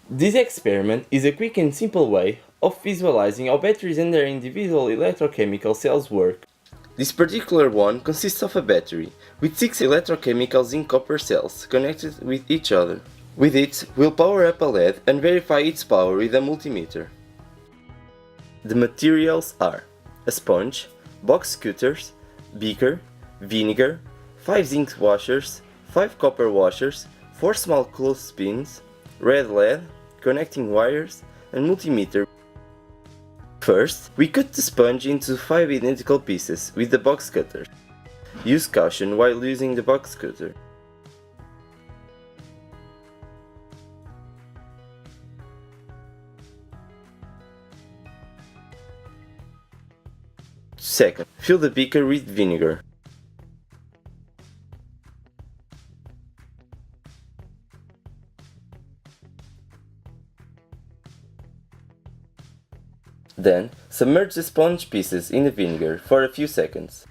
This experiment is a quick and simple way of visualizing how batteries and their individual electrochemical cells work. This particular one consists of a battery with 6 electrochemical zinc-copper cells connected with each other. With it, we'll power up a LED and verify its power with a multimeter. The materials are a sponge, box cutters, beaker, vinegar, 5 zinc washers, 5 copper washers, 4 small clothespins, red LED, connecting wires, and multimeter. First, we cut the sponge into 5 identical pieces with the box cutter. Use caution while using the box cutter. Second, fill the beaker with vinegar. Then, submerge the sponge pieces in the vinegar for a few seconds.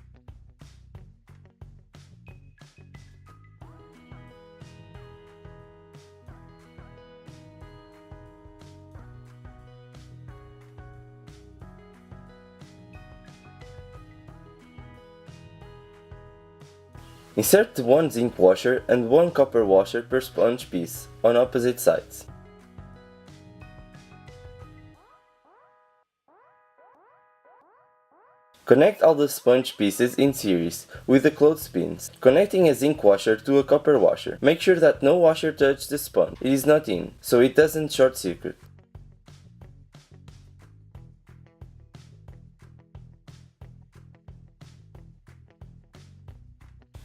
Insert one zinc washer and one copper washer per sponge piece on opposite sides. Connect all the sponge pieces in series with the clothespins, connecting a zinc washer to a copper washer. Make sure that no washer touches the sponge. It is not in, so it doesn't short circuit.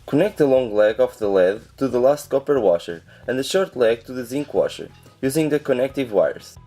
Connect the long leg of the LED to the last copper washer and the short leg to the zinc washer, using the connective wires.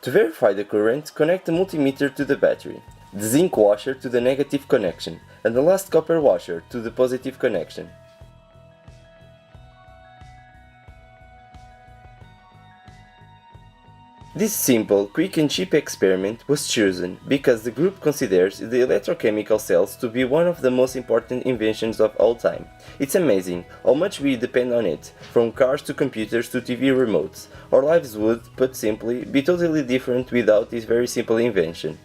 To verify the current, connect the multimeter to the battery, the zinc washer to the negative connection, and the last copper washer to the positive connection. This simple, quick and cheap experiment was chosen because the group considers the electrochemical cells to be one of the most important inventions of all time. It's amazing how much we depend on it, from cars to computers to TV remotes. Our lives would, put simply, be totally different without this very simple invention.